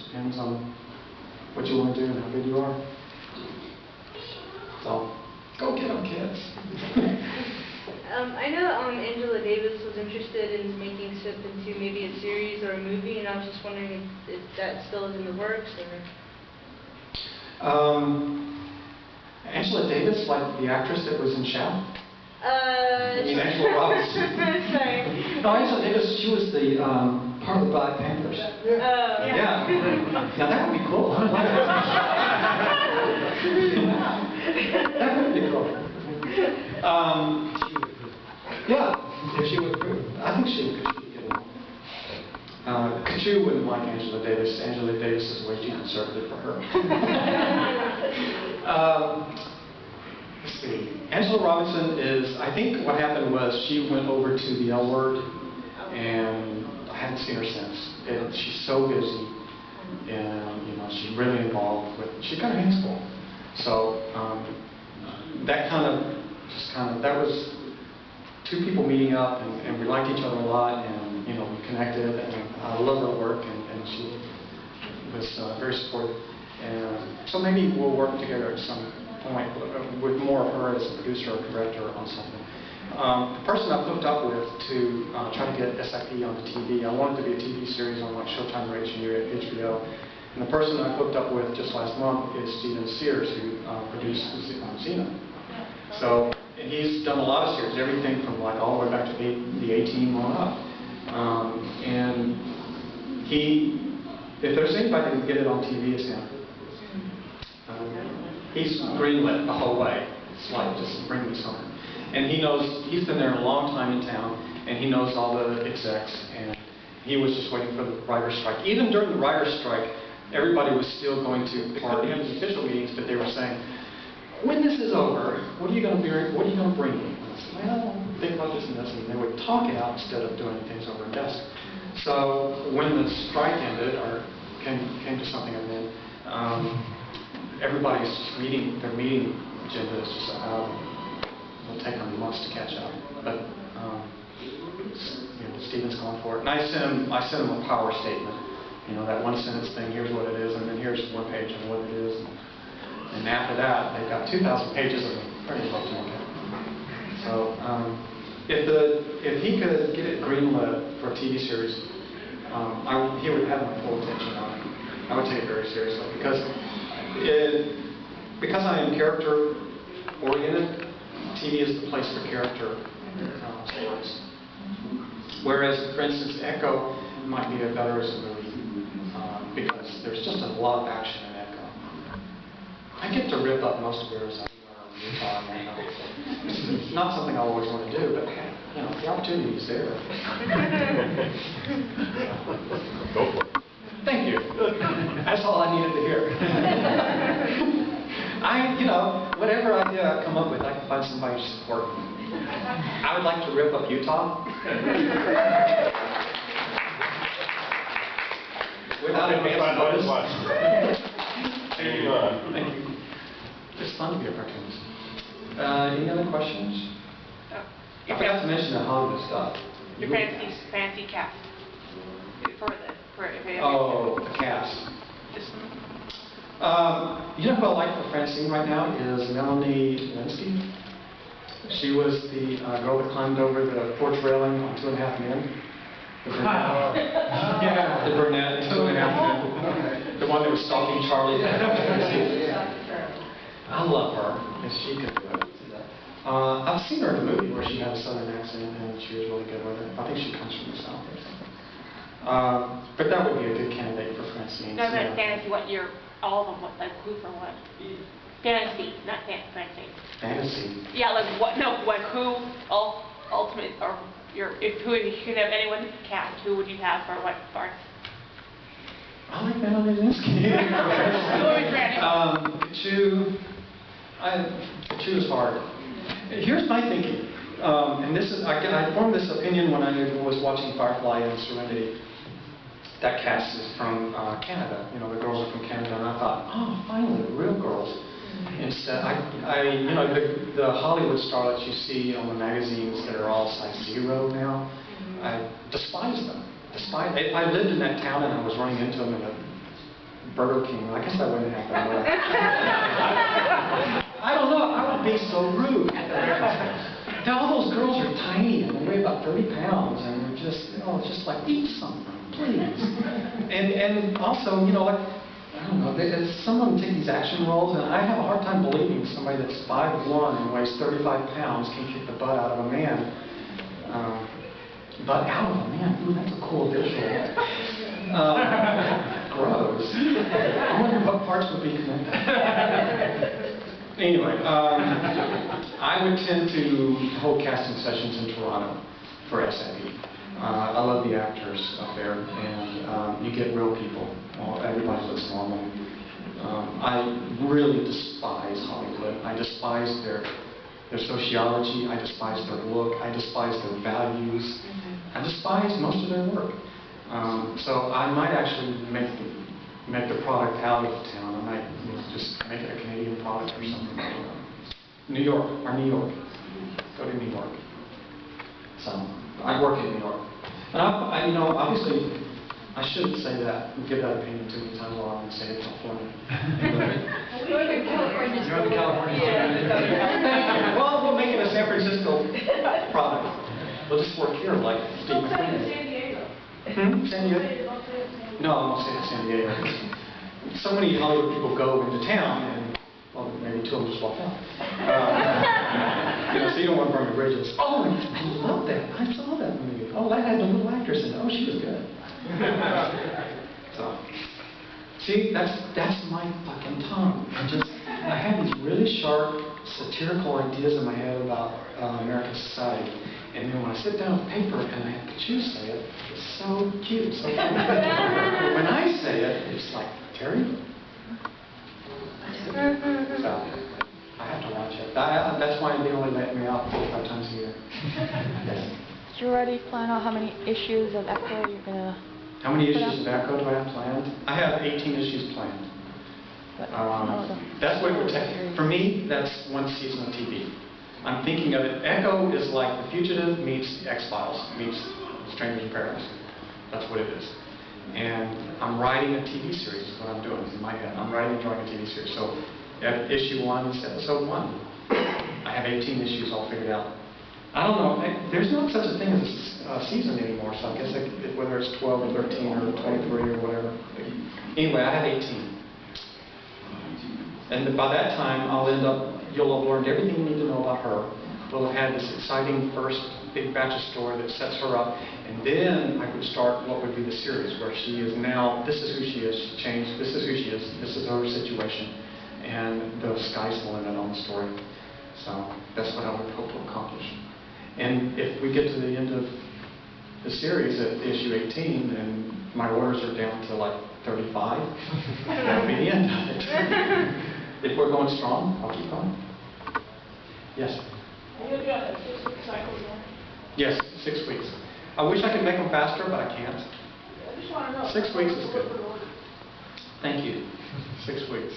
Depends on what you want to do and how good you are. So, go get them, kids. I know Angela Davis was interested in making SIP into maybe a series or a movie, and I was just wondering if that still is in the works, or... Angela Davis, like the actress that was in Shaft? I mean Angela Robinson? Sorry. No, Angela Davis, she was the part of the Black Panthers. Yeah. Now that would be cool. That would be cool. Yeah, if she would approve. I think she would get along. Kachu wouldn't like Angela Davis. Angela Davis is way too conservative for her. Let's see. Angela Robinson is, I think what happened was she went over to the L Word, and I haven't seen her since. And she's so busy, and you know, she's really involved with, she's got her hands full. So that was two people meeting up, and we liked each other a lot, and you know, we connected, and I love her work, and she was very supportive. And so maybe we'll work together at some point with more of her as a producer or director on something. The person I've hooked up with to try to get SIP on the TV, I wanted to be a TV series on like Showtime or HBO. And the person I hooked up with just last month is Steven Sears, who produced Xena. So he's done a lot of series, everything from like all the way back to the 18 on up. And if there's anybody who can get it on TV, it's him. He's greenlit the whole way. It's like, just bring me something. And he knows, he's been there a long time in town, and he knows all the execs, and he was just waiting for the writer's strike. Even during the writer's strike, everybody was still going to party in the official meetings, but they were saying, when this is over, what are you going to bring me? And I said, well, think about this and this, and they would talk it out instead of doing things over a desk. So when the strike ended, or came to something and then, everybody's just meeting, their meeting agenda is just it'll take them months to catch up. But you know, Steven's going for it. And I sent him a power statement. You know, that one sentence thing, here's what it is, and then here's one page on what it is. And after that, they've got 2,000 pages of pretty much to look at. So if he could get it greenlit for a TV series, he would have my full attention on it. I would take it very seriously because I am character oriented. TV is the place for character stories. Whereas, for instance, Echo might be better as a movie because there's just a lot of action in Echo. I get to rip up most of Arizona or Utah. It's not something I always want to do, but you know, the opportunity is there. Go for it. Thank you. That's all I needed to hear. You know, whatever idea I come up with, I can find somebody to support me. I would like to rip up Utah. Without advance notice. Thank you. It's fun to be a cartoonist. Any other questions? I forgot to mention the Hollywood stuff. Your fancy cast. Oh, the cast. You know who I like for Francine right now is Melanie Linsky. She was the girl that climbed over the porch railing on 2.5 Men. The brunette. Yeah, the brunette, 2.5 Men. The one that was stalking Charlie. I love her, if she could do it. I've seen her in a movie where she had a southern accent, and she was really good with it. I think she comes from the South or something. But that would be a good candidate for Francine. No, not fantasy. What you're all of them? What, like who for what? Fantasy, not fantasy. Fantasy. Yeah, like what? No, like who? Ultimate or who? If you could have anyone cast, who would you have for what part? I like Melanie Linsky. Kachu is hard. Here's my thinking, and this is I formed this opinion when I was watching Firefly and Serenity. That cast is from Canada. You know, the girls are from Canada, and I thought, oh, finally, real girls. Instead, you know, the Hollywood starlets you see on the magazines that are all size 0 now. I despise them. I lived in that town, and I was running into them in the Burger King. I guess that wouldn't happen. Would it? I don't know. I would be so rude. All those girls are tiny and they weigh about 30 pounds, and they're just, it's just like, eat something, please. And also, like, I don't know, someone take these action roles, and I have a hard time believing somebody that's 5'1" and weighs 35 pounds can kick the butt out of a man. Butt out of a man, ooh, that's a cool visual. Gross. I wonder what parts would be connected. Anyway, I would tend to hold casting sessions in Toronto for SAP. I love the actors up there, and you get real people. Well, everybody looks normal. I really despise Hollywood. I despise their sociology. I despise their look. I despise their values. I despise most of their work. So I might actually make the product out of town. I might just make it a Canadian product or something. New York. Go to New York. So I work in New York. And obviously, I shouldn't say that and give that opinion too many times while I'm saying California. Northern California. Northern California. Well, we'll make it a San Francisco product. We'll just work here like Steve McQueen. San Diego? No, I won't say San Diego. So many Hollywood people go into town, and well, maybe two of them just walk out. So you don't want to burn the bridges. Oh, I love that. I saw that movie. Oh, that had the little actress in it. Oh, she was good. So, see, that's my fucking tongue. I have these really sharp, satirical ideas in my head about American society. And then when I sit down with paper and I have to choose say it, it's so cute, so funny. When I say it, it's like, Terry? So, I have to watch it. That's why they only let me out 4 or 5 times a year. Yes. Did you already plan out how many issues of Echo you're going to... How many issues of Echo do I have planned? I have 18 issues planned. That's what it would take. For me, that's one season of TV. I'm thinking of it. Echo is like The Fugitive meets X-Files meets Strangers in Paradise. That's what it is. And I'm writing a TV series is what I'm doing in my head. I'm writing and drawing a TV series. So issue 1 is episode 1. I have 18 issues all figured out. I don't know. There's not such a thing as a season anymore. So I guess whether it's 12 or 13 or 23 or whatever. Anyway, I have 18. And by that time, you'll have learned everything you need to know about her. We'll have had this exciting first big batch of story that sets her up. And then I could start what would be the series, where she is now, this is who she is, she changed, this is who she is, this is her situation. And the sky's the limit on the story. So that's what I would hope to accomplish. And if we get to the end of the series at issue 18, and my orders are down to like 35, that'll be the end of it. If we're going strong, I'll keep going. Yes? You'll do a 6-week cycle again? Yes, 6 weeks. I wish I could make them faster, but I can't. I just want to know. 6 weeks is good. Thank you. 6 weeks.